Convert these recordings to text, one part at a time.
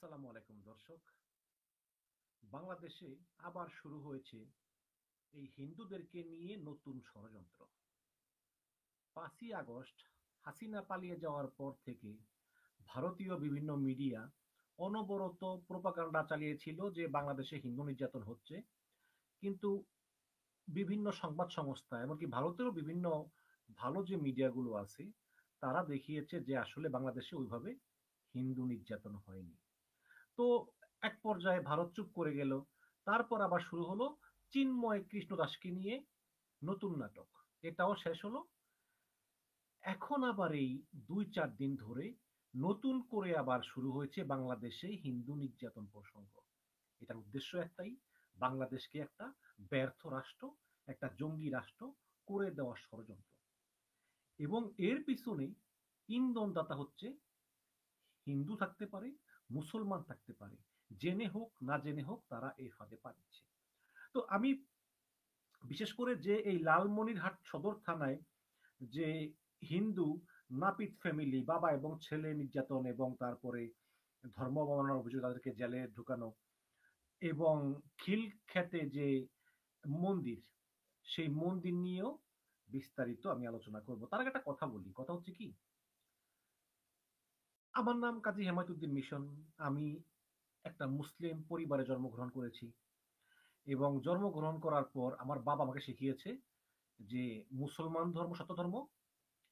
আসসালামু আলাইকুম দর্শক। বাংলাদেশে আবার শুরু হয়েছে এই হিন্দুদেরকে নিয়ে নতুন ষড়যন্ত্র। ৫ই আগস্ট হাসিনা পালিয়ে যাওয়ার পর থেকে ভারতীয় বিভিন্ন মিডিয়া অনবরত প্রোপাগান্ডা চালিয়েছিল যে বাংলাদেশে হিন্দু নির্যাতন হচ্ছে। কিন্তু বিভিন্ন সংবাদ সংস্থা এমনকি ভারতেরও বিভিন্ন ভালো যে মিডিয়াগুলো আছে তারা দেখিয়েছে যে আসলে বাংলাদেশে ওইভাবে হিন্দু নির্যাতন হয়নি। তো এক পর্যায়ে ভারত চুপ করে গেল। তারপর আবার শুরু হলো চিন্ময় কৃষ্ণদাসকে নিয়ে নতুন নাটক। এটাও শেষ হলো। এখন আবার এই ২-৪ দিন ধরে নতুন করে আবার শুরু হয়েছে বাংলাদেশে হিন্দু নির্যাতন প্রসঙ্গ। এটার উদ্দেশ্য একটাই, বাংলাদেশকে একটা ব্যর্থ রাষ্ট্র, একটা জঙ্গি রাষ্ট্র করে দেওয়ার ষড়যন্ত্র। এবং এর পিছনে ইন্ধনদাতা হচ্ছে হিন্দু থাকতে পারে, মুসলমান থাকতে পারে। জেনে হোক না জেনে হোক তারা এই ফাঁদে পা দিচ্ছে। তো আমি বিশেষ করে যে এই লালমনিরহাট সদর থানায় যে হিন্দু নাপিত ফ্যামিলি বাবা এবং ছেলে নির্যাতন এবং তারপরে ধর্ম অবমাননার অভিযোগে তাদেরকে জেলে ঢুকানো এবং খিলক্ষেতে যে মন্দির, সেই মন্দির নিয়েও বিস্তারিত আমি আলোচনা করব। তার আগে একটা কথা বলি। কথা হচ্ছে কি, আমার নাম কাজী হেমায়েতুদ্দিন মিশন। আমি একটা মুসলিম পরিবারে জন্মগ্রহণ করেছি এবং জন্মগ্রহণ করার পর আমার বাবা আমাকে শিখিয়েছে যে মুসলমান ধর্ম সত্য ধর্ম,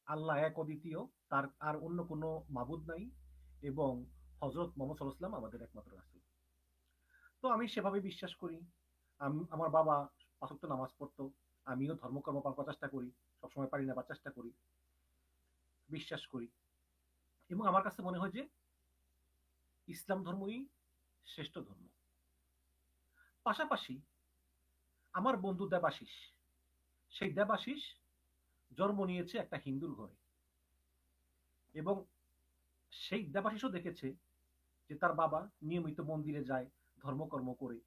আল্লাহ এক অদ্বিতীয়, তার আর অন্য কোনো মাবুদ নাই এবং হজরত মোহাম্মদ সাল্লাল্লাহু আলাইহি ওয়াসাল্লাম আমাদের একমাত্র রাসূল। তো আমি সেভাবে বিশ্বাস করি। আমার বাবা ৫ ওয়াক্ত নামাজ পড়তো। আমিও ধর্মকর্ম পালন করার চেষ্টা করি। সবসময় পারি না বা চেষ্টা করি, বিশ্বাস করি। এবং আমার কাছে মনে হয় যে ইসলাম ধর্মই শ্রেষ্ঠ ধর্ম। পাশাপাশি আমার বন্ধু দেবাশিস, সেই দেবাশিস জন্ম নিয়েছে একটা হিন্দুর ঘরে এবং সেই দেবাশিসও দেখেছে যে তার বাবা নিয়মিত মন্দিরে যায়, ধর্মকর্ম করে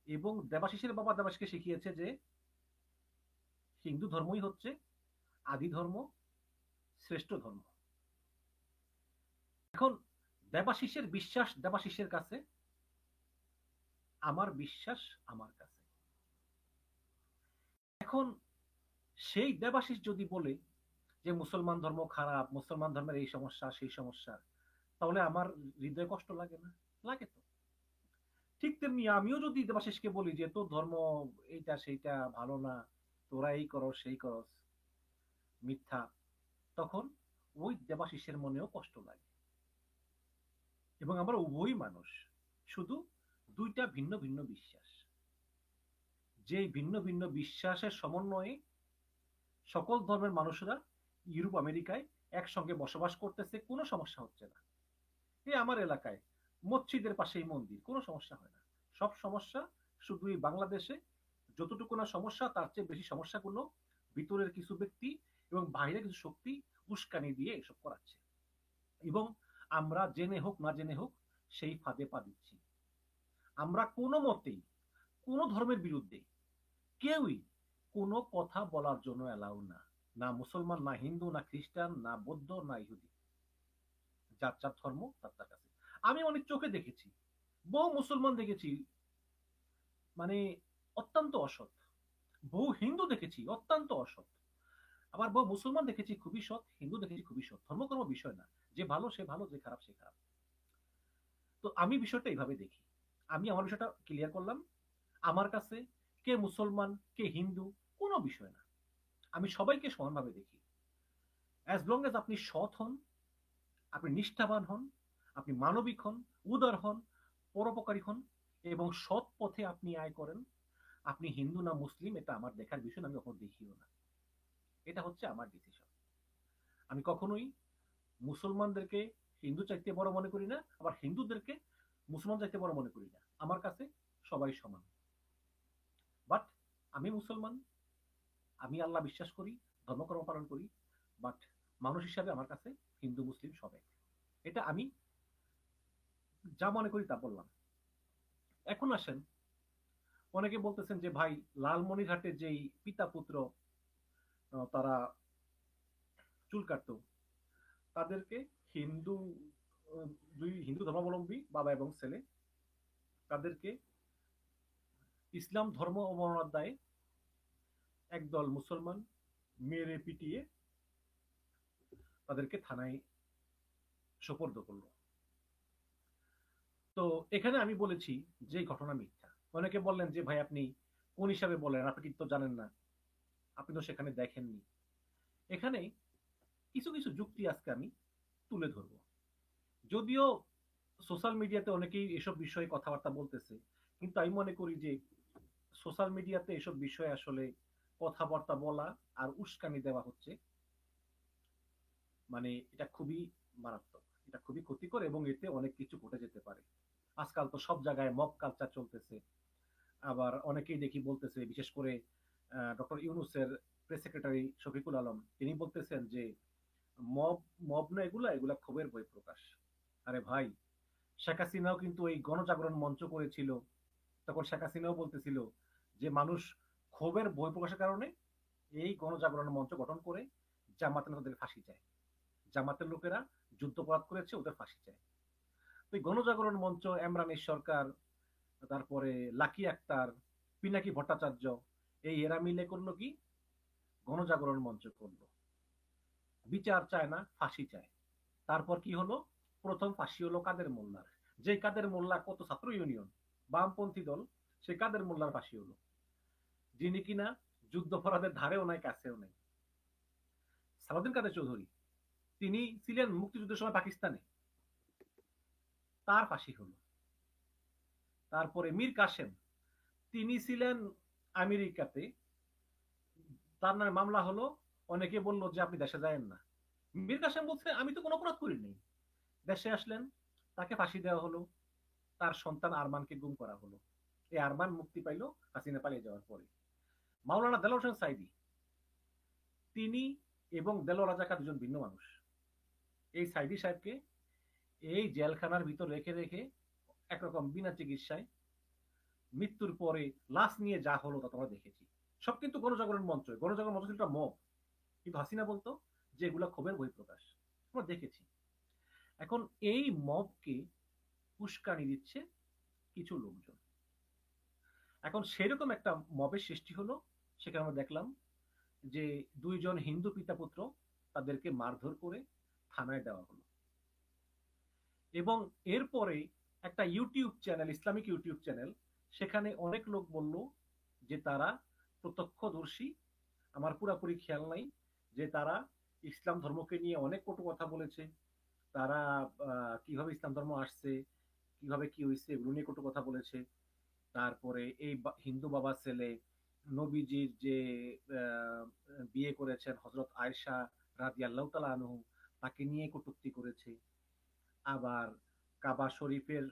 এবং দেবাশিসের বাবা দেবাশিসকে শিখিয়েছে যে হিন্দু ধর্মই হচ্ছে আদি ধর্ম, শ্রেষ্ঠ ধর্ম। এখন দেবাশিসের বিশ্বাস দেবাশিসের কাছে, আমার বিশ্বাস আমার কাছে। এখন সেই দেবাশিস যদি বলে যে মুসলমান ধর্ম খারাপ, মুসলমান ধর্মের এই সমস্যা সেই সমস্যা, তাহলে আমার হৃদয়ে কষ্ট লাগে না? লাগে তো। ঠিক তেমনি আমিও যদি দেবাশিসকে বলি যে তোর ধর্ম এইটা সেইটা ভালো না, তোরা এই করস সেই করস, মিথ্যা, তখন ওই দেবাশিসের মনেও কষ্ট লাগে। এবং আমরা উভয়ই মানুষ, শুধু দুইটা ভিন্ন ভিন্ন বিশ্বাস। যে ভিন্ন ভিন্ন বিশ্বাসের সমন্বয়ে সকল ধর্মের মানুষরা ইউরোপ আমেরিকায় একসঙ্গে বসবাস করতেছে, কোনো সমস্যা হচ্ছে না। এই আমার এলাকায় মসজিদের পাশেই মন্দির, কোনো সমস্যা হয় না। সব সমস্যা শুধু এই বাংলাদেশে যতটুকু না সমস্যা তার চেয়ে বেশি সমস্যাগুলো ভিতরের কিছু ব্যক্তি এবং বাইরের কিছু শক্তি উস্কানি দিয়ে এসব করাচ্ছে এবং আমরা জেনে হোক না জেনে হোক সেই ফাঁদে পা দিচ্ছি। আমরা কোনো মতেই কোনো ধর্মের বিরুদ্ধে কেউই কোনো কথা বলার জন্য অ্যালাউ না। না মুসলমান, না হিন্দু, না খ্রিস্টান, না বৌদ্ধ, না ইহুদি। যার যার ধর্ম তার তার কাছে। আমি অনেক চোখে দেখেছি, বহু মুসলমান দেখেছি মানে অত্যন্ত অসৎ, বহু হিন্দু দেখেছি অত্যন্ত অসৎ, আবার বহু মুসলমান দেখেছি খুবই সৎ, হিন্দু দেখেছি খুবই সৎ। ধর্ম কোনো বিষয় না, যে ভালো সে ভালো, যে খারাপ সে খারাপ। তো আমি বিষয়টা এইভাবে দেখি। আমি আমার বিষয়টা ক্লিয়ার করলাম। আমার কাছে কে মুসলমান কে হিন্দু কোনো বিষয় না, আমি সবাইকে সমানভাবে দেখি। অ্যাজ লং এজ আপনি সৎ হন, আপনি নিষ্ঠাবান হন, আপনি মানবিক হন, উদার হন, পরোপকারী হন এবং সৎ পথে আপনি আয় করেন, আপনি হিন্দু না মুসলিম এটা আমার দেখার বিষয় না, আমি কখনো দেখিও না। এটা হচ্ছে আমার ডিসিশন। আমি কখনোই মুসলমানদেরকে হিন্দু চাইতে বড় মনে করি না, আবার হিন্দুদেরকে মুসলমান চাইতে বড় মনে করি না। আমার কাছে সবাই সমান। বাট আমি মুসলমান, আমি আল্লাহ বিশ্বাস করি, ধর্মকর্ম পালন করি, বাট মানুষ হিসাবে আমার কাছে হিন্দু মুসলিম সব এক। এটা আমি যা মনে করি তা বললাম। এখন আসেন, অনেকে বলতেছেন যে ভাই লালমনিরহাটে যেই পিতা পুত্র তারা চুল কাটতো, তাদেরকে হিন্দু, দুই হিন্দু ধর্মাবলম্বী বাবা এবং ছেলে, তাদেরকে ইসলাম ধর্ম অবমাননার দায়ে একদল মুসলমান মেরে পিটিয়ে তাদেরকে থানায় সোপর্দ করলো। তো এখানে আমি বলেছি যে ঘটনা মিথ্যা। অনেকে বললেন যে ভাই আপনি কোন হিসাবে বলেন, আপনি কিন্তু জানেন না, আপনি তো সেখানে দেখেননি। এখানে কিছু কিছু যুক্তি আজকে আমি তুলে ধরবো। যদিও সোশ্যাল মিডিয়াতে অনেকেই এসব বিষয়ে কথাবার্তা বলতেছে, কিন্তু আমি মনে করি যে সোশ্যাল মিডিয়াতে এসব বিষয়ে আসলে কথাবার্তা বলা আর উস্কানি দেওয়া হচ্ছে, মানে এটা খুবই মারাত্মক, এটা খুবই ক্ষতিকর এবং এতে অনেক কিছু ঘটে যেতে পারে। আজকাল তো সব জায়গায় মব কালচার চলতেছে। আবার অনেকেই দেখি বলতেছে, বিশেষ করে ডক্টর ইউনুসের প্রেস সেক্রেটারি শফিকুল আলম, তিনি বলতেছেন যে মব মব না, এগুলা এগুলা ক্ষোভের বহিঃপ্রকাশ। আরে ভাই, শেখ হাসিনাও কিন্তু এই গণজাগরণ মঞ্চ করেছিল, তখন শেখ হাসিনাও বলতেছিল যে মানুষ ক্ষোভের বহিঃপ্রকাশের কারণে এই গণজাগরণ মঞ্চ গঠন করে জামাতের নেতাদের ফাঁসি চায়, জামাতের লোকেরা যুদ্ধপরাধ করেছে, ওদের ফাঁসি চায়। তো এই গণজাগরণ মঞ্চ, এমরানের সরকার, তারপরে লাকি আক্তার, পিনাকি ভট্টাচার্য, এই এরা মিলে করলো কি, গণজাগরণ মঞ্চ করলো। বিচার চায় না, ফাঁসি চায়। তারপর কি হলো, প্রথম ফাঁসি হলো কাদের মোল্লার। যে কাদের মোল্লা কত ছাত্র ইউনিয়ন, বামপন্থী দল, সে কাদের মোল্লার ফাঁসি হলো, যিনি কিনা যুদ্ধপরাধের ধারেও নাই, কাছেও নাই। সালাউদ্দিন কাদের চৌধুরী, তিনি ছিলেন মুক্তিযুদ্ধের সময় পাকিস্তানে, তার ফাঁসি হলো। তারপরে মীর কাসেম, তিনি ছিলেন আমেরিকাতে, তার নামে মামলা হলো। অনেকে বললো যে আপনি দেশে যায়েন না। মীর কাসেম বলছে আমি তো কোনো অপরাধ করিনি। দেশে আসলেন, তাকে ফাঁসি দেওয়া হলো, তার সন্তান আরমানকে গুম করা হলো। এই আরমান মুক্তি পাইল হাসিনা পালিয়ে যাওয়ার পরে। মাওলানা দেলোয়ার হোসেন সাইদি, তিনি এবং দেলোয়ার রাজাকার দুজন ভিন্ন মানুষ। এই সাইদি সাহেবকে এই জেলখানার ভিতর রেখে রেখে একরকম বিনা চিকিৎসায় মৃত্যুর পরে লাশ নিয়ে যা হলো তা তোমরা দেখেছি। সব কিন্তু গণজাগরণ মঞ্চ, গণজাগরণ মঞ্চ ছিল একটা মব, কিন্তু হাসিনা বলতো যে এগুলা ক্ষোভের বহিঃপ্রকাশ, আমরা দেখেছি। এখন এই মবকে উস্কানি দিচ্ছে কিছু লোকজন। এখন সেরকম একটা মবের সৃষ্টি হলো। সেখানে আমরা দেখলাম যে দুইজন হিন্দু পিতা পুত্র, তাদেরকে মারধর করে থানায় দেওয়া হলো। এবং এরপরে একটা YouTube channel, Islamic YouTube channel, সেখানে অনেক লোক বলল যে তারা প্রত্যক্ষদর্শী, আমার পুরাপুরি খেয়াল নাই, যে তারা ইসলাম ধর্মকে নিয়ে অনেক কটু কথা বলেছে, তারা কিভাবে ইসলাম ধর্ম আসছে, কিভাবে কি হয়েছে, এগুলো নিয়ে কটু কথা বলেছে। তারপরে এই হিন্দু বাবা ছেলে নবীজির যে আহ, বিয়ে করেছেন হজরত আয়েশা রাদিয়াল্লাহু তাআলা আনহু, তাকে নিয়ে কটূক্তি করেছে। আবার কাবা শরীফের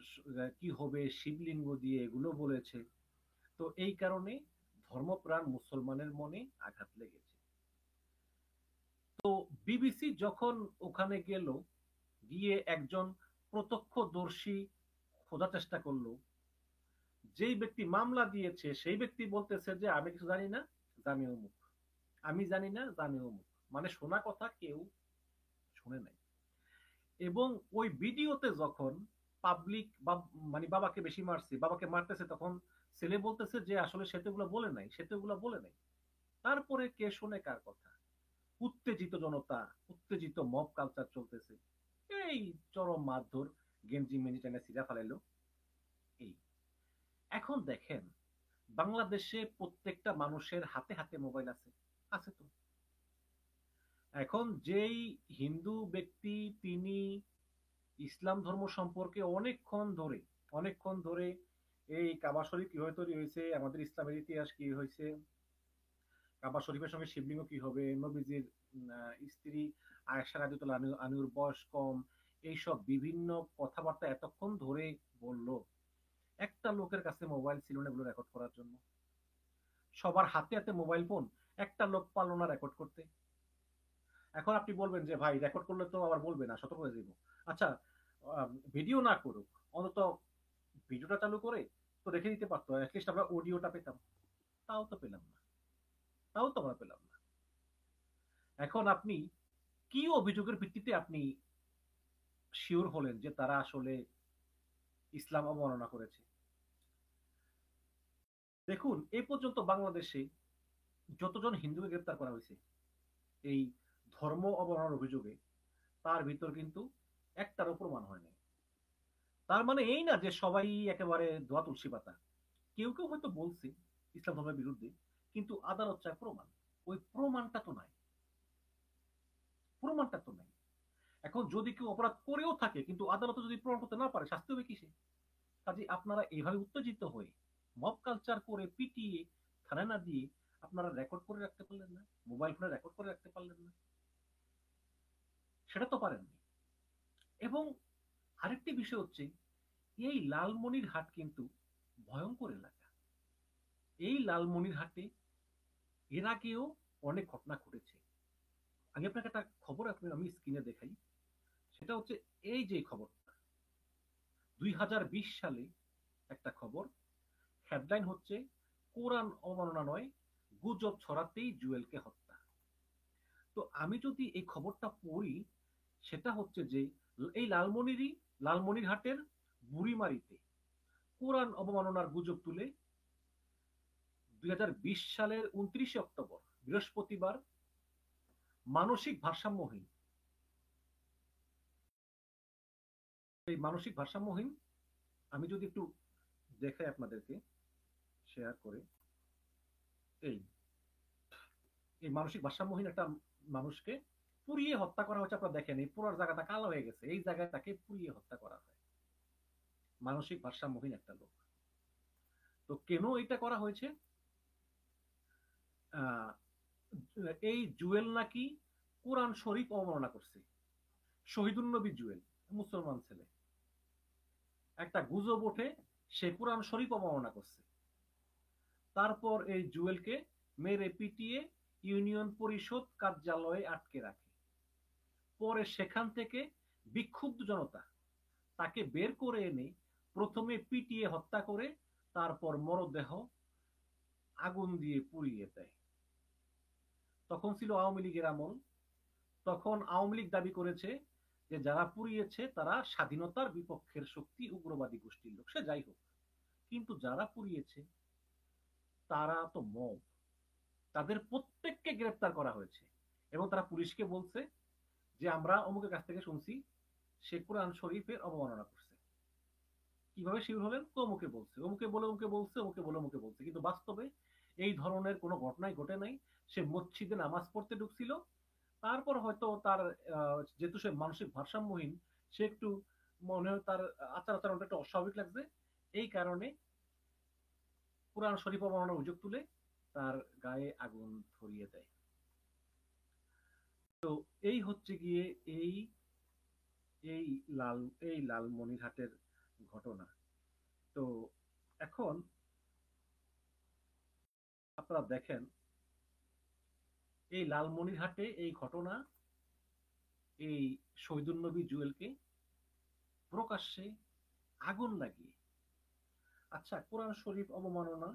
কি হবে শিবলিঙ্গ দিয়ে, এগুলো বলেছে। তো এই কারণে ধর্মপ্রাণ মুসলমানের মনে আঘাত লেগেছে। তো বিবিসি যখন ওখানে গেল, গিয়ে একজন প্রত্যক্ষদর্শী খোঁজার চেষ্টা করলো, যেই ব্যক্তি মামলা দিয়েছে সেই ব্যক্তি বলতেছে যে আমি কিছু জানি না, জানি অমুক, আমি জানি না, জানি অমুক। মানে শোনা কথা কেউ শুনে নাই। এবং ওই ভিডিওতে যখন পাবলিক বা মানে বাবাকে বেশি মারছে, বাবাকে মারতেছে, তখন ছেলে বলতেছে যে আসলে সে তো এগুলো বলে নাই, সে তো এগুলো বলে নাই। তারপরে কে শোনে কার কথা? উত্তেজিত জনতা, উত্তেজিত মব কালচার চলতেছে, এই চরম মারধর, গেঞ্জি মেঞ্জি টেনে সিরা ফেলাইলো। এই এখন দেখেন, বাংলাদেশে প্রত্যেকটা মানুষের হাতে হাতে মোবাইল আছে, আছে তো। এখন যেই হিন্দু ব্যক্তি, তিনি ইসলাম ধর্ম সম্পর্কে অনেকক্ষণ ধরে এই কাবা শরীফ কিভাবে তৈরি হয়েছে, আমাদের ইসলামের ইতিহাস কি হয়েছে, কাবা শরীফের সঙ্গে শিবলিঙ্গ কি হবে, নবীজির স্ত্রী আয়েশা রাদিয়াল্লাহু আনহুর বয়স কম, এইসব বিভিন্ন কথাবার্তা এতক্ষণ ধরে বললো। একটা লোকের কাছে মোবাইল ছিল না এগুলো রেকর্ড করার জন্য। সবার হাতে হাতে মোবাইল ফোন, একটা লোক পারলো না রেকর্ড করতে। এখন আপনি বলবেন যে ভাই রেকর্ড করলে তো আবার বলবে না, সতর্ক হয়ে যাবো। আচ্ছা, ভিডিও না করুক, অন্তত ভিডিওটা চালু করে তো রেখে দিতে পারতো, অ্যাটলিস্ট আমরা অডিওটা পেতাম। তাও তো পেলাম না, তাও তো আমরা পেলাম না। এখন আপনি কি অভিযোগের ভিত্তিতে আপনি শিওর হলেন যে তারা আসলে ইসলাম অবমাননা করেছে? দেখুন, এ পর্যন্ত বাংলাদেশে যতজন হিন্দুকে গ্রেপ্তার করা হয়েছে এই ধর্ম অবমাননার অভিযোগে, তার ভিতর কিন্তু একটারও প্রমাণ হয় নাই। তার মানে এই না যে সবাই একেবারে দোয়া তুলসী পাতা। কেউ কেউ হয়তো বলছে ইসলাম ধর্মের বিরুদ্ধে, কিন্তু আদালত চায় প্রমাণ। ওই প্রমাণটা তো নাই। প্রমাণটা তো নাই। এখন যদি কেউ অপরাধ করেও থাকে কিন্তু আদালতে যদি প্রমাণ করতে না পারে, শাস্তি হবে কিসে? কাজে আপনারা এভাবে উত্তেজিত হয়ে মব কালচার করে পিটিয়ে থানায় না দিয়ে আপনারা রেকর্ড করে রাখতে পারলেন না, মোবাইল ফোনে রেকর্ড করে রাখতে পারলেন না, সেটা তো পারেননি। এবং আরেকটি বিষয় হচ্ছে, এই লালমনিরহাট কিন্তু ভয়ঙ্কর এলাকা। এই লালমনিরহাটে এর আগেও অনেক ঘটনা ঘটেছে। আমি আপনাকে একটা খবর আমি স্ক্রিনে দেখাই। সেটা হচ্ছে এই যে খবরটা 2020 সালে একটা খবর, হেডলাইন হচ্ছে কোরআন অবমাননা নয়, গুজব ছড়াতেই জুয়েলকে হত্যা। তো আমি যদি এই খবরটা পড়ি, সেটা হচ্ছে যে এই লালমনিরহাটের বুড়িমারিতে কোরআন অবমাননার গুজব তুলে 2020 সালের 29 অক্টোবর বৃহস্পতিবার মানসিক ভারসাম্যহীন এই মানসিক ভারসাম্যহীন আমি যদি একটু দেখাই আপনাদেরকে শেয়ার করে, এই এই মানসিক ভারসাম্যহীন একটা মানুষকে পুড়িয়ে হত্যা করা হয়েছে। আপনারা দেখেন এই পুরার জায়গাটা কালো হয়ে গেছে, এই জায়গায় তাকে পুড়িয়ে হত্যা করা হয়। মানসিক ভারসাম্যহীন একটা লোক। তো কেন এটা করা হয়েছে? আহ, এই জুয়েল নাকি কোরআন শরীফ অবমাননা করছে। শহীদুল নবী জুয়েল মুসলমান ছেলে, একটা গুজব ওঠে সে কোরআন শরীফ অবমাননা করছে। তারপর এই জুয়েলকে মেরে পিটিয়ে ইউনিয়ন পরিষদ কার্যালয়ে আটকে রাখে। পরে সেখান থেকে বিক্ষুব্ধ জনতা তাকে বের করে এনে প্রথমে পিটিয়ে হত্যা করে তারপর মরদেহ আগুন দিয়ে পুড়িয়ে দেয়। তখন ছিল আওয়ামী লীগের আমল। তখন আওয়ামী লীগ দাবি করেছে যে যারা পুড়িয়েছে তারা স্বাধীনতার বিপক্ষের শক্তি, উগ্রবাদী গোষ্ঠীর লোক। সে যাই হোক, কিন্তু যারা পুড়িয়েছে তারা তো মব, তাদের প্রত্যেককে গ্রেপ্তার করা হয়েছে। এবং তারা পুলিশকে বলছে যে আমরা অমুকের কাছ থেকে শুনছি সে কোরআন শরীফের অবমাননা করছে। কিভাবে শিওর হলেন? তো অমুকে বলছে, অমুকে বলে অমুকে বলছে, অমুকে বলে অমুকে বলছে, কিন্তু বাস্তবে এই ধরনের কোনো ঘটনাই ঘটে নাই। সে মসজিদে নামাজ পড়তে ঢুকছিল, তারপর হয়তো তার যেহেতু সে মানসিক ভারসাম্যহীন, সে একটু মনে হয় তার আচার আচরণটা একটু অস্বাভাবিক লাগছে, এই কারণে কোরআন শরীফ অবমাননার অভিযোগ তুলে তার গায়ে আগুন ধরিয়ে দেয়। তো এই হচ্ছে গিয়ে এই এই লাল এই লালমনিরহাটের ঘটনা। তো এখন আপনারা দেখেন এই লালমনিরহাটে এই ঘটনা, এই শহীদুল নবী জুয়েলকে প্রকাশ্যে আগুন লাগিয়ে, আচ্ছা কোরআন শরীফ অবমাননা,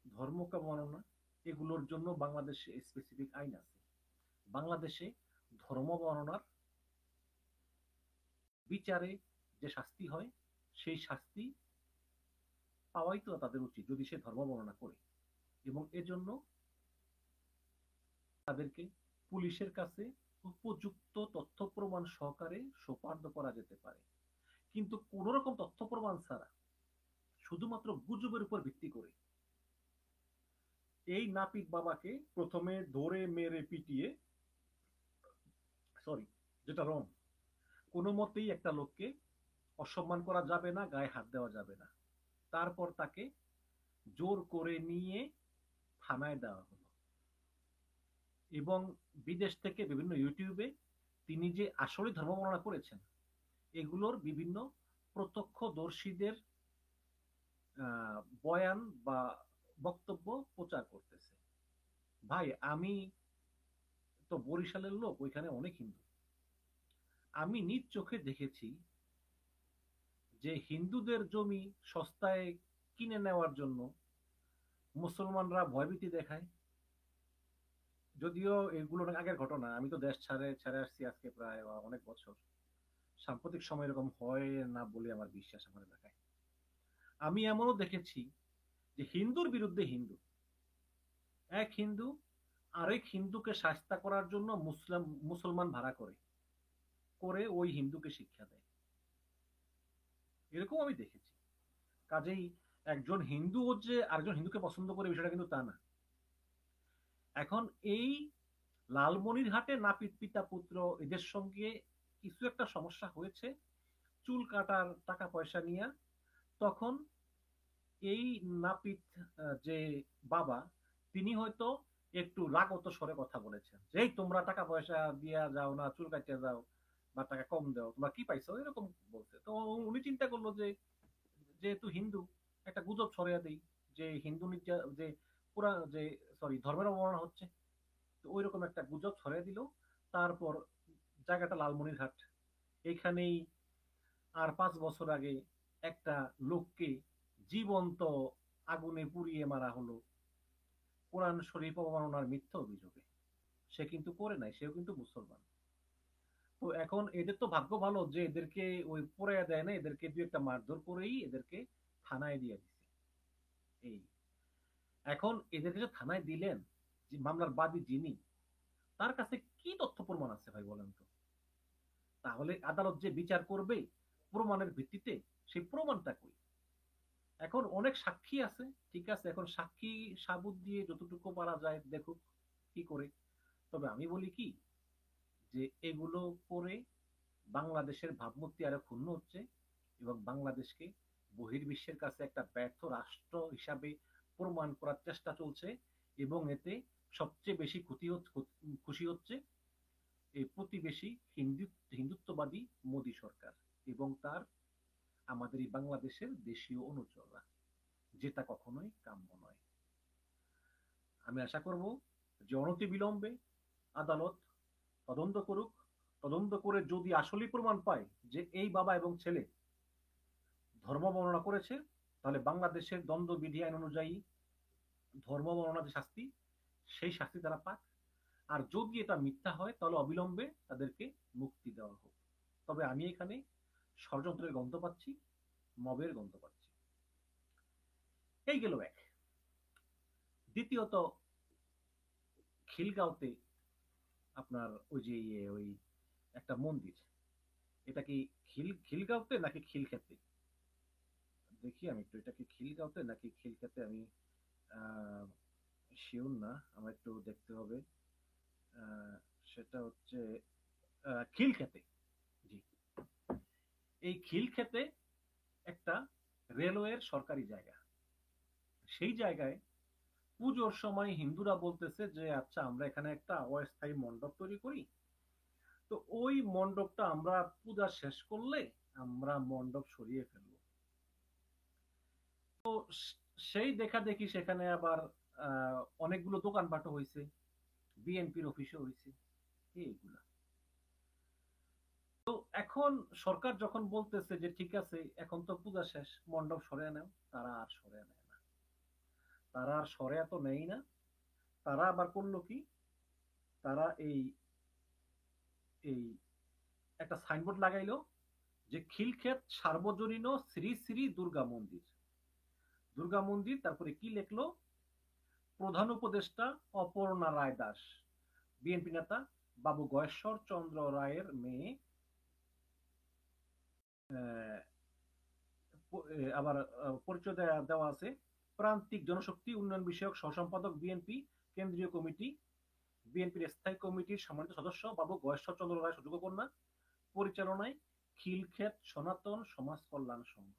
ধর্মকে অবমাননা, এগুলোর জন্য বাংলাদেশে স্পেসিফিক আইন আছে। বাংলাদেশে ধর্ম অবমাননার বিচারে যে শাস্তি হয়, সেই শাস্তি পাওয়াই তো তাদের উচিত যদি সে ধর্ম বর্ণনা করে। এবং এজন্য তাদেরকে পুলিশের কাছে উপযুক্ত তথ্য প্রমাণ সহকারে সোপর্দ করা যেতে পারে। কিন্তু কোন রকম তথ্য প্রমাণ ছাড়া শুধুমাত্র গুজবের উপর ভিত্তি করে এই নাপিত বাবাকে প্রথমে ধরে মেরে পিটিয়ে, সরি যেটা রং, কোনো মতেই একটা লোককে অসম্মান করা যাবে না, গায়ে হাত দেওয়া যাবে না। তারপর তাকে জোর করে নিয়ে থানায় দেওয়া হলো। এবং বিদেশ থেকে বিভিন্ন ইউটিউবে তিনি যে আসলে ধর্ম বর্ণনা করেছেন এগুলোর বিভিন্ন প্রত্যক্ষদর্শীদের বয়ান বা বক্তব্য প্রচার করতেছে। ভাই আমি তো বরিশালের লোক, ওইখানে অনেক হিন্দু। আমি নিজ চোখে দেখেছি যে হিন্দুদের জমি সস্তায় কিনে নেওয়ার জন্য মুসলমানরা ভয়ভীতি দেখায়। যদিও এগুলো অনেক আগের ঘটনা, আমি তো দেশ ছেড়ে আসছি আজকে প্রায় অনেক বছর। সাম্প্রতিক সময় এরকম হয় না বলে আমার বিশ্বাস আমার এলাকায়। আমি এমনও দেখেছি যে হিন্দুর বিরুদ্ধে হিন্দু, এক হিন্দু আরেক হিন্দুকে শায়েস্তা করার জন্য মুসলমান ভাড়া করে করে ওই হিন্দুকে শিক্ষা দেয়, এরকম আমি দেখেছি। কাজেই একজন হিন্দু যে আরেকজন হিন্দুকে পছন্দ করে বিষয়টা কিন্তু তা না। এখন এই লালমনিরহাটে নাপিত পিতা পুত্র এদের সঙ্গে কিছু একটা সমস্যা হয়েছে চুল কাটার টাকা পয়সা নিয়ে। তখন এই নাপিত যে বাবা, তিনি হয়তো একটু রাগত স্বরে কথা বলেছেন যে এই তোমরা টাকা পয়সা দিয়া যাও না, চুল কাটিয়ে যাও বা টাকা কম দাও, তোমরা কি পাইছো, এরকম বলছে। তো উনি চিন্তা করলো যে যেহেতু হিন্দু, একটা গুজব ছড়িয়ে দেই যে হিন্দু যে পুরা যে সরি ধর্মের অবমাননা হচ্ছে। তো ওই রকম একটা গুজব ছড়িয়ে দিল। তারপর জায়গাটা লালমনিরহাট, এখানেই আর 5 বছর আগে একটা লোককে জীবন্ত আগুনে পুড়িয়ে মারা হলো কোরআন শরীফ অবমাননার মিথ্যা অভিযোগে। সে কিন্তু করে নাই, সেও কিন্তু মুসলমান। তো এখন এদের তো ভাগ্য ভালো যে এদেরকে ওই পোড়াইয়া দেয় না, এদেরকে দু একটা মারধর করেই এদেরকে থানায় দিয়ে দিছে। এই এখন এদেরকে যে থানায় দিলেন, যে মামলার বাদী যিনি, তার কাছে কি তথ্য প্রমাণ আছে ভাই বলেন তো? তাহলে আদালত যে বিচার করবে প্রমাণের ভিত্তিতে, সেই প্রমাণটা কই? এখন অনেক সাক্ষী আছে, ঠিক আছে, এখন সাক্ষী সাবুত দিয়ে যতটুকু পারা যায় দেখুক কি করে। তবে আমি বলি কি, যে এগুলো করে বাংলাদেশের ভাবমূর্তি আরো ক্ষুণ্ণ হচ্ছে এবং বাংলাদেশকে বহির্বিশ্বের কাছে একটা ব্যর্থ রাষ্ট্র হিসাবে প্রমাণ করার চেষ্টা চলছে। এবং এতে সবচেয়ে বেশি খুশি হচ্ছে এই প্রতিবেশী হিন্দুত্ববাদী মোদী সরকার এবং তার আমাদের এই বাংলাদেশের দেশীয় অনুচররা, যেটা কখনোই কাম্য নয়। আমি আশা করব যে অনতিবিলম্বে আদালত তদন্ত করুক। তদন্ত করে যদি আসলেই প্রমাণ পায় যে এই বাবা এবং ছেলে ধর্ম বর্ণনা করেছে, তাহলে বাংলাদেশের দণ্ডবিধি আইন অনুযায়ী ধর্ম বর্ণনা যে শাস্তি, সেই শাস্তি তারা পাক। আর যদি এটা মিথ্যা হয় তাহলে অবিলম্বে তাদেরকে মুক্তি দেওয়া হোক। তবে আমি এখানে ষড়যন্ত্রের গন্ধ পাচ্ছি, মবের গন্ধ পাচ্ছি। এই গেল এক। দ্বিতীয়ত, খিলগাঁওতে আপনার ওই যে ওই একটা মন্দির, এটা কি খিলগাঁওতে নাকি খিলক্ষেতে? দেখি আমি একটু, এটা কি খিলগাঁওতে নাকি খিলক্ষেতে, আমি শিওর না, আমার একটু দেখতে হবে। আহ, সেটা হচ্ছে খিলক্ষেতে। জি, এই খিলক্ষেতে একটা রেলওয়ের সরকারি জায়গা। সেই জায়গায় পুজোর সময় হিন্দুরা বলতেছে যে আচ্ছা আমরা এখানে একটা অস্থায়ী মণ্ডপ তৈরি করি। তো ওই মণ্ডপটা আমরা পূজা শেষ করলে আমরা মণ্ডপ সরিয়ে ফেলবো। তো সেই দেখা দেখি সেখানে আবার অনেকগুলো দোকানপাটও হয়েছে, বিএনপির অফিসও হয়েছে এইগুলা। তো এখন সরকার যখন বলতেছে যে ঠিক আছে এখন তো পূজা শেষ, মণ্ডপ সরে নেও, তারা আর সরে নেয় না। তারা আর সরে তো নেই না। তারা আবার করলো কি, তারা এই এই একটা সাইনবোর্ড লাগাইলো যে খিলক্ষেত সার্বজনীন শ্রী শ্রী দুর্গা মন্দির। দুর্গা মন্দির, তারপরে কি লিখলো, প্রধান উপদেষ্টা অপর্ণা রায় দাস, বিএনপি নেতা বাবু গয়েশ্বর চন্দ্র রায়ের মেয়ে। আবার পরিচয় দেওয়া আছে, প্রান্তিক জনশক্তি উন্নয়ন বিষয়ক সহসম্পাদক বিএনপি কেন্দ্রীয় কমিটি, বিএনপির স্থায়ী কমিটির সম্মানিত সদস্য বাবু গয়েশ্বর চন্দ্র রায় সুযোগ্য কন্যা, পরিচালনায় খিলক্ষেত সনাতন সমাজ কল্যাণ সংঘ।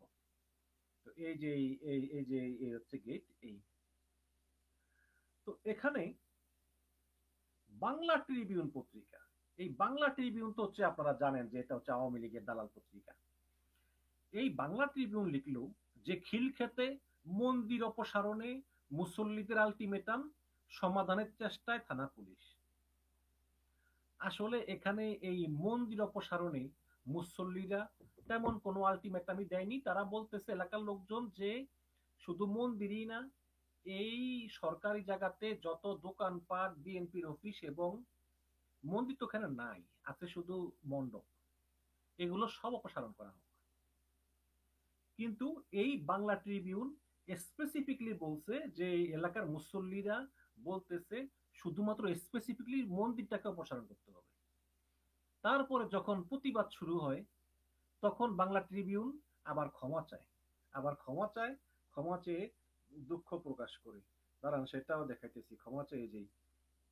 তো এই যে এই যে এই হচ্ছে গেট। এই তো এখানে বাংলা ট্রিবিউন পত্রিকা, এই বাংলা ট্রিবিউন তো হচ্ছে আপনারা জানেন যে এটা হচ্ছে আওয়ামী লীগের দালাল পত্রিকা। এই বাংলা ট্রিবিউন লিখল যে খিলক্ষেতে মন্দির অপসারণে মুসল্লিদের আলটিমেটাম, সমাধানের চেষ্টায় থানা পুলিশ। আসলে এখানে এই মন্দির অপসারণে মুসল্লিরা তেমন কোনো আলটিমেটামই দেয়নি। তারা বলতেছে এলাকার লোকজন যে শুধু মন্দিরই না, এই সরকারি জায়গাতে যত দোকানপাট, বিএনপির অফিস এবং মন্দির তো এখানে নাই, আছে শুধু মণ্ডপ। এগুলো সব অপসারণ করা হোক। কিন্তু এই বাংলা ট্রিবিউন স্পেসিফিকলি বলছে যে এই এলাকার মুসল্লিরা বলতেছে শুধুমাত্র স্পেসিফিকলি মন্দিরটাকে অপসারণ করতে হবে। তারপরে যখন প্রতিবাদ শুরু হয় তখন বাংলা ট্রিবিউন আবার ক্ষমা চায়, আবার ক্ষমা চায়, ক্ষমা চেয়ে দুঃখ প্রকাশ করে। দাঁড়ান সেটাও দেখাইতেছি, ক্ষমা চেয়ে যেই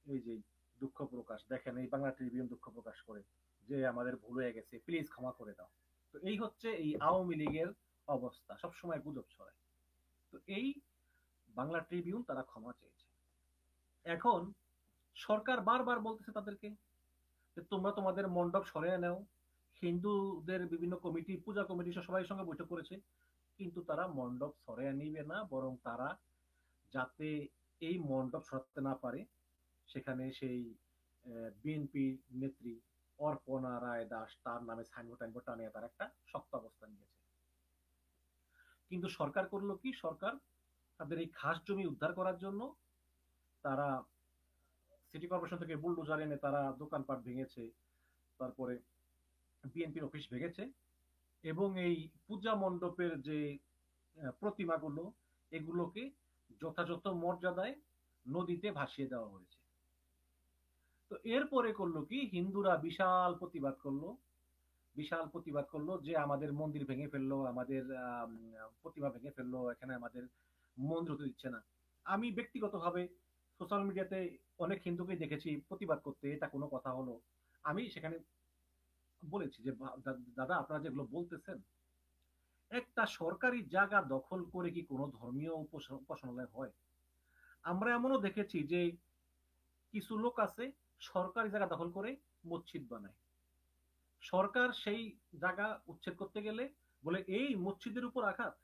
এই যে দুঃখ প্রকাশ দেখেন, এই বাংলা ট্রিবিউন দুঃখ প্রকাশ করে যে আমাদের ভুল হয়ে গেছে, প্লিজ ক্ষমা করে দাও। তো এই হচ্ছে এই আওয়ামী লীগের অবস্থা, সবসময় গুজব ছড়ায়। তো এই বাংলা ট্রিবিউন তারা ক্ষমা চেয়েছে। এখন সরকার বারবার বলতেছে তাদেরকে যে তোমরা তোমাদের মণ্ডপ সরিয়ে নাও। হিন্দুদের বিভিন্ন কমিটি, পূজা কমিটি সবাই সঙ্গে বৈঠক করেছে, কিন্তু তারা মণ্ডপ সরিয়ে নিবে না, বরং তারা যাতে এই মণ্ডপ সরাতে না পারে সেখানে সেই বিএনপি নেত্রী অর্পণা রায় দাস তার নামে সাইনবোর্ড টাইনবোর্ড টানিয়ে তার একটা শক্ত অবস্থান নিয়েছে। কিন্তু সরকার করলো কি, সরকার তাদের এই খাস জমি উদ্ধার করার জন্য তারা সিটি কর্পোরেশন থেকে বুলডোজার এনে তারা দোকানপাট ভেঙেছে, তারপরে বিএনপির অফিস ভেঙেছে, এবং এই পূজা মণ্ডপের যে প্রতিমাগুলো এগুলোকে যথাযথ মর্যাদায় নদীতে ভাসিয়ে দেওয়া হয়েছে। তো এরপরে করলো কি, হিন্দুরা বিশাল প্রতিবাদ করলো, বিশাল প্রতিবাদ করলো যে আমাদের মন্দির ভেঙে ফেললো, আমাদের প্রতিমা ভেঙে ফেললো, এখানে আমাদের মন্দির হতে দিচ্ছে না। আমি ব্যক্তিগতভাবে সোশ্যাল মিডিয়াতে অনেক হিন্দুকে দেখেছি প্রতিবাদ করতে, এটা কোনো কথা হলো? আমি সেখানে বলেছি যে দাদা আপনারা যেগুলো বলতেছেন, একটা সরকারি জায়গা দখল করে কি কোনো ধর্মীয় উপাসনালয় হয়? আমরা এমনও দেখেছি যে কিছু লোক আছে সরকারি জায়গা দখল করে মসজিদ বানায়। সরকার সেই জায়গা উচ্ছেদ করতে গেলে বলে এই মসজিদের উপর আঘাত,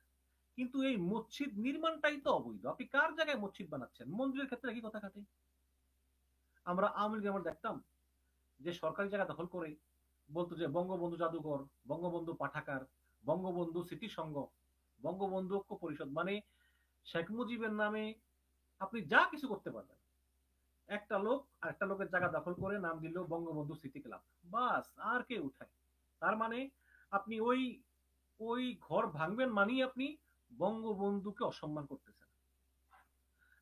কিন্তু এই মসজিদ নির্মাণটাই তো অবৈধ, আপনি কার জায়গায় মসজিদ বানাচ্ছেন? মন্দিরের ক্ষেত্রে একই কথা খাটে। আমরা আওয়ামী লীগে আমরা দেখতাম যে সরকারি জায়গা দখল করে বলতো যে বঙ্গবন্ধু জাদুঘর, বঙ্গবন্ধু পাঠাগার, বঙ্গবন্ধু স্মৃতিসংঘ, বঙ্গবন্ধু ঐক্য পরিষদ, মানে শেখ মুজিবের নামে আপনি যা কিছু করতে পারবেন। একটা লোক আরেকটা লোকের জায়গা দখল করে নাম দিল বঙ্গবন্ধু স্মৃতি ক্লাব, বাস আর কে উঠায়? তার মানে আপনি ওই ওই ঘর ভাঙবেন মানেই আপনি বঙ্গবন্ধুকে অসম্মান করতেছেন।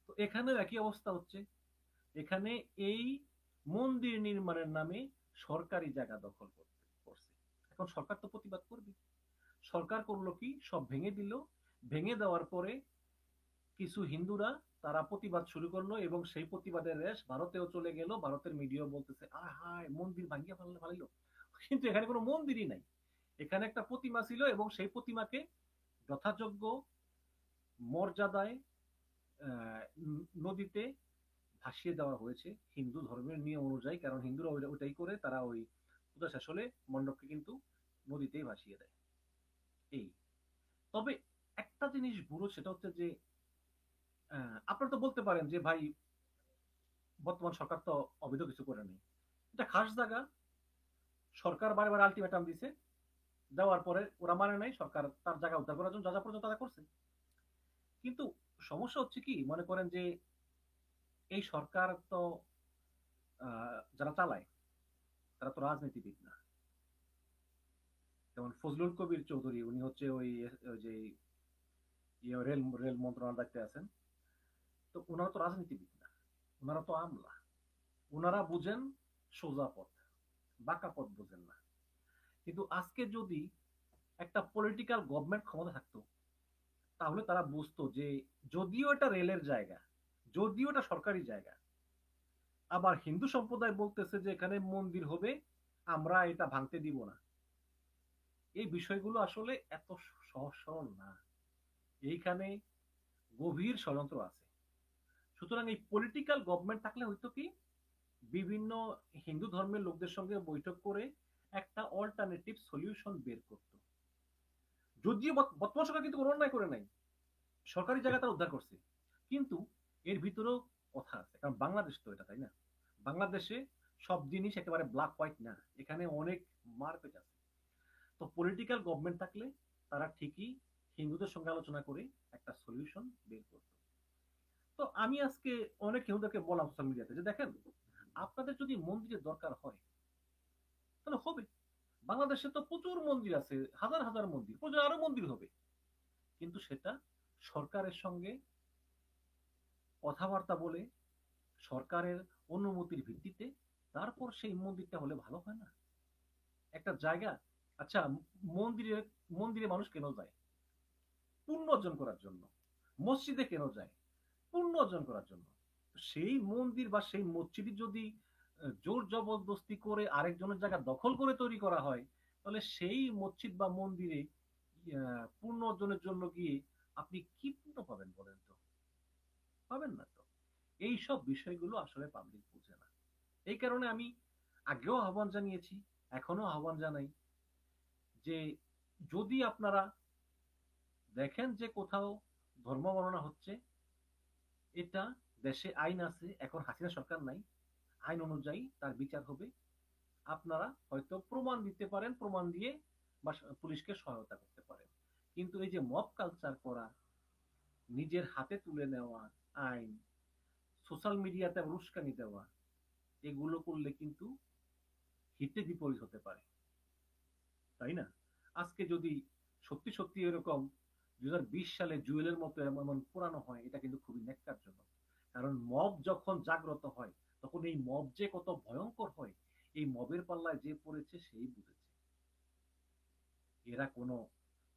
তো এখানেও একই অবস্থা হচ্ছে, এখানে এই মন্দির নির্মাণের নামে সরকারি জায়গা দখল করছে। এখন সরকার তো প্রতিবাদ করবে। সরকার করলো কি, সব ভেঙে দিল। ভেঙে দেওয়ার পরে কিছু হিন্দুরা তারা প্রতিবাদ শুরু করলো, এবং সেই প্রতিবাদের রেশ ভারতেও চলে গেল। ভারতের মিডিয়া বলতেছে আহায় মন্দির ভাঙিয়ে ফেলাইলো, কিন্তু এখানে কোনো মন্দিরই নাই, এখানে একটা প্রতিমা ছিল, এবং সেই প্রতিমাকে যথাযোগ্য মর্যাদায় নদীতে ভাসিয়ে দেওয়া হয়েছে হিন্দু ধর্মের নিয়ম অনুযায়ী, কারণ হিন্দুরা ওইটাই করে, তারা ওই পূজা শেষ হলে মণ্ডপকে কিন্তু নদীতেই ভাসিয়ে দেয়। এই তবে একটা জিনিস বুড়ো, সেটা হচ্ছে যে আপনারা তো বলতে পারেন যে ভাই বর্তমান সরকার তো অবৈধ কিছু করে নেই, এটা খাস জায়গা, সরকার বারে বারে আলটিমেটাম দিছে, দেওয়ার পরে ওরা মানে নাই, সরকার তার জায়গা উদ্ধার করার জন্য যা যা প্রয়োজন তারা করছে। কিন্তু সমস্যা হচ্ছে কি, মনে করেন যে এই সরকার তো যারা চালায় তারা তো রাজনীতিবিদ না। যেমন ফজলুল কবির চৌধুরী, উনি হচ্ছে ওই যে রেল রেল মন্ত্রণালয় দায়িত্বে আছেন। তো ওনারা তো রাজনীতিবিদ না, ওনারা তো আমলা। ওনারা বুঝেন সোজা পথ, বাঁকা পথ বুঝেন না। কিন্তু আজকে যদি একটা পলিটিক্যাল গভর্নমেন্ট ক্ষমতা থাকতো, তাহলে তারা বুঝতো যে যদিও এটা রেলের জায়গা, যদিও এটা সরকারি জায়গা, আবার হিন্দু সম্প্রদায় বলতেছে যে এখানে মন্দির হবে, আমরা এটা ভাঙতে দিব না। এই বিষয়গুলো আসলে এত সহজ সরল না, এইখানে গভীর ষড়যন্ত্র আছে। সুতরাং এই পলিটিক্যাল গভর্নমেন্ট থাকলে হয়তো কি, বিভিন্ন হিন্দু ধর্মের লোকদের সঙ্গে বৈঠক করে একটা অল্টারনেটিভ সলিউশন বের করত। যদিও বর্তমান সরকার কিন্তু কোনো অন্যায় করে নাই, সরকারি জায়গা তারা উদ্ধার করছে, কিন্তু এর ভিতরেও কথা আছে, কারণ বাংলাদেশ তো এটা, তাই না? বাংলাদেশে সব জিনিস একেবারে ব্ল্যাক হোয়াইট না, এখানে অনেক মারপেট আছে। তো পলিটিক্যাল গভর্নমেন্ট থাকলে তারা ঠিকই হিন্দুদের সঙ্গে আলোচনা করে একটা সলিউশন বের করত। তো আমি আজকে অনেক হিন্দুদেরকে বললাম সোশ্যাল মিডিয়াতে যে দেখেন, আপনাদের যদি মন্দিরের দরকার হয় তাহলে হবে, বাংলাদেশে তো প্রচুর মন্দির আছে, হাজার হাজার মন্দির, প্রচুর আরো মন্দির হবে, কিন্তু সেটা সরকারের সঙ্গে কথাবার্তা বলে, সরকারের অনুমতির ভিত্তিতে তারপর সেই মন্দিরটা হলে ভালো হয় না? একটা জায়গা, আচ্ছা, মন্দিরে মন্দিরে মানুষ কেন যায়? পুণ্য অর্জন করার জন্য। মসজিদে কেন যায়? পুণ্য অর্জন করার জন্য। সেই মন্দির বা সেই মসজিদ যদি জোর জবরদস্তি করে আরেকজনের জায়গা দখল করে তৈরি করা হয়, তাহলে সেই মসজিদ বা মন্দিরে পুণ্য অর্জনের জন্য গিয়ে আপনি কি পুণ্য পাবেন বলেন তো? পাবেন না তো। এইসব বিষয়গুলো আসলে পাবলিক বুঝে না। এই কারণে আমি আগেও আহ্বান জানিয়েছি, এখনো আহ্বান জানাই, যে যদি আপনারা দেখেন যে কোথাও ধর্ম গণনা হচ্ছে, এটা দেশে আইন আছে, এখন হাসিনা সরকার নাই, আইন অনুযায়ী তার বিচার হবে। আপনারা হয়তো প্রমাণ দিতে পারেন, প্রমাণ দিয়ে বা পুলিশকে সহায়তা করতে পারেন। কিন্তু এই যে মব কালচার করা, নিজের হাতে তুলে নেওয়া আইন, সোশ্যাল মিডিয়াতে উস্কানি দেওয়া, এগুলো করলে কিন্তু হিতে বিপরীত হতে পারে, তাই না? আজকে যদি সত্যি সত্যি এরকম 2020 সালে জুয়েলের মতো এমন পোড়ানো হয়, এটা কিন্তু খুবই ন্যাক্কারজনক। কারণ মব যখন জাগ্রত হয়, তখন এই মব যে কত ভয়ঙ্কর হয়, এই মবের পাল্লায় যে পড়েছে সেই বুঝেছে। এরা কোনো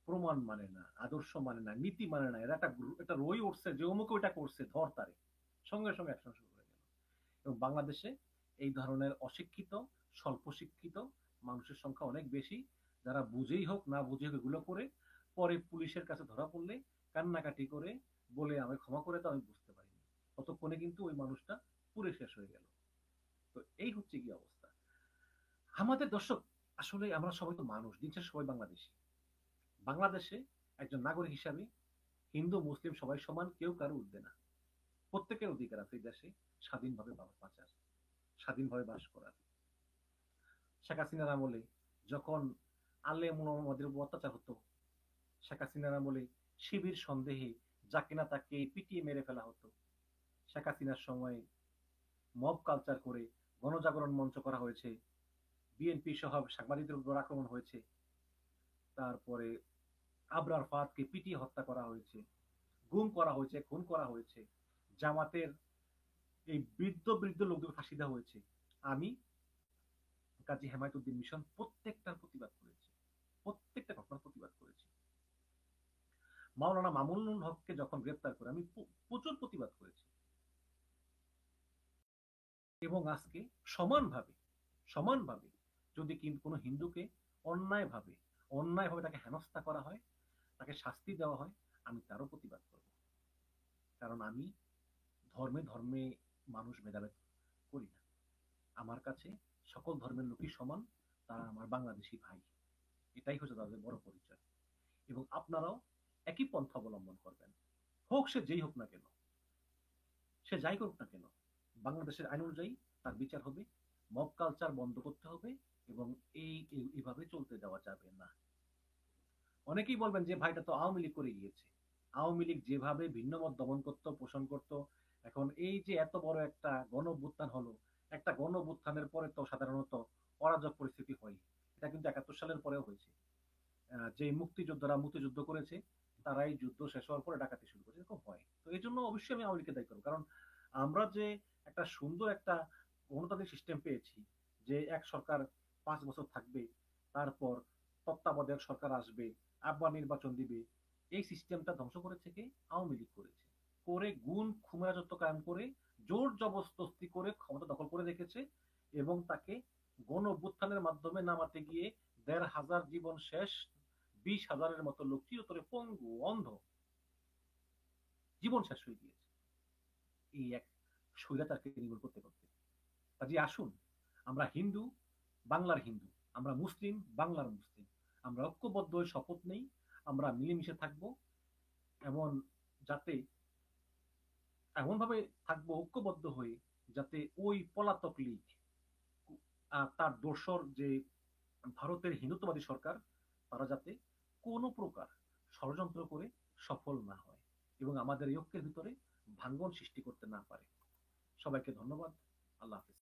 প্রমাণ মানে না, আদর্শ মানে না, নীতি মানে না, এরা একটা রই উঠছে যে অমুকে ওইটা করছে, ধর তারে, সঙ্গে সঙ্গে অ্যাকশন শুরু হয়ে গেল। এবং বাংলাদেশে এই ধরনের অশিক্ষিত, স্বল্প শিক্ষিত মানুষের সংখ্যা অনেক বেশি, যারা বুঝেই হোক না বুঝে হোক এগুলো করে, পরে পুলিশের কাছে ধরা পড়লে কান্নাকাটি করে বলে আমায় ক্ষমা করে দাও, আমি বুঝতে পারিনি, ততক্ষণে কিন্তু ওই মানুষটা পুরে শেষ হয়ে গেল। তো এই হচ্ছে কি অবস্থা আমাদের। দর্শক, আসলে আমরা সবাই তো মানুষ, দিন শেষে সবাই বাংলাদেশি। বাংলাদেশে একজন নাগরিক হিসাবে হিন্দু মুসলিম সবাই সমান, কেউ কারো ঊর্ধ্বে না। প্রত্যেকের অধিকার আছে এই দেশে স্বাধীনভাবে বাঁচার, স্বাধীনভাবে বাস করার। শেখ হাসিনার আমলে যখন আলেম ওলামাদের উপর অত্যাচার হতো, শেখ হাসিনার আমলে শিবির সন্দেহে যাকে না তাকে পিটিয়ে মেরে ফেলা হতো, শেখ হাসিনার সময়ে মব কালচার করে গণজাগরণ মঞ্চ করা হয়েছে, বিএনপি সহ সাংবাদিকদের উপর আক্রমণ হয়েছে, তারপরে আবরার ফাহাদকে পিটিয়ে হত্যা করা হয়েছে, গুম করা হয়েছে, খুন করা হয়েছে, জামাতের এই বৃদ্ধ বৃদ্ধ লোকদের ফাঁসি দেওয়া হয়েছে। আমি কাজী হেমায়েতুদ্দিন মিশন প্রত্যেকটার প্রতিবাদ করেছি, প্রত্যেকটা ঘটনার প্রতিবাদ করেছি। মাওলানা মামুনুল হককে যখন গ্রেপ্তার করে আমি প্রচুর প্রতিবাদ করেছি। এবং আজকে সমানভাবে, সমানভাবে যদি কোনো হিন্দুকে অন্যায়ভাবে, অন্যায়ভাবে তাকে হেনস্থা করা হয়, তাকে শাস্তি দেওয়া হয়, আমি তারও প্রতিবাদ করব। কারণ আমি ধর্মে ধর্মে মানুষ ভেদাভেদ করি না। আমার কাছে সকল ধর্মের লোকই সমান, তারা আমার বাংলাদেশি ভাই। এটাই হচ্ছে তাদের বড় পরিচয়। এবং আপনারাও একই পন্থা অবলম্বন করবেন, হোক সে যেই হোক না কেন, সে যাই করুক না কেন, বাংলাদেশের আইন অনুযায়ী তার বিচার হবে। মব কালচার বন্ধ করতে হবে এবং এইভাবে চলতে দেওয়া যাবে না। অনেকেই বলবেন যে ভাইটা তো আওয়ামী লীগ করে গিয়েছে। আওয়ামী লীগ যেভাবে ভিন্ন মত দমন করত, পোষণ করত, এখন এই যে এত বড় একটা গণ অভ্যুত্থান হলো, একটা গণ অভ্যুত্থানের পরে তো সাধারণত অরাজক পরিস্থিতি হয়। এটা কিন্তু 71 সালের পরেও হয়েছে। যে মুক্তিযোদ্ধারা মুক্তিযুদ্ধ করেছে, তারাই যুদ্ধ শেষ হওয়ার পরে ডাকাতি শুরু করেছে, এরকম হয়। তো এই জন্য অবশ্যই আমি আওয়ামী লীগকে দায়ী করবো। কারণ আমরা যে একটা সুন্দর একটা গণতান্ত্রিক সিস্টেম পেয়েছি, যে এক সরকার 5 বছর থাকবে, তারপর তত্ত্বাবধায়ক সরকার আসবে, আবার নির্বাচন দিবে, এই সিস্টেমটা ধ্বংস করেছে কে? আওয়ামী লীগ করেছে। করে গুণ খুম রাজত্ব কায়েম করে জোর জবরদস্তি করে ক্ষমতা দখল করে রেখেছে এবং তাকে গণ অভ্যুত্থানের মাধ্যমে নামাতে গিয়ে 1,500 জীবন শেষ, 20,000-এর মতো লোক চিরতরে পঙ্গু অন্ধ জীবন শেষ হয়ে গিয়েছে এই এক স্বৈরাচারকে নির্মূল করতে করতে। কাজে আসুন, আমরা হিন্দু, বাংলার হিন্দু, আমরা মুসলিম, বাংলার মুসলিম, আমরা ঐক্যবদ্ধ হয়ে শপথ নেই, আমরা মিলেমিশে থাকবো, এমন যাতে এমন ভাবে থাকবো ঐক্যবদ্ধ হয়ে, যাতে ওই পলাতক লীগ তার দোসর যে ভারতের হিন্দুত্ববাদী সরকার, তারা যাতে কোনো প্রকার ষড়যন্ত্র করে সফল না হয় এবং আমাদের এই ঐক্যের ভিতরে ভাঙ্গন সৃষ্টি করতে না পারে। সবাইকে ধন্যবাদ। আল্লাহ হাফিজ।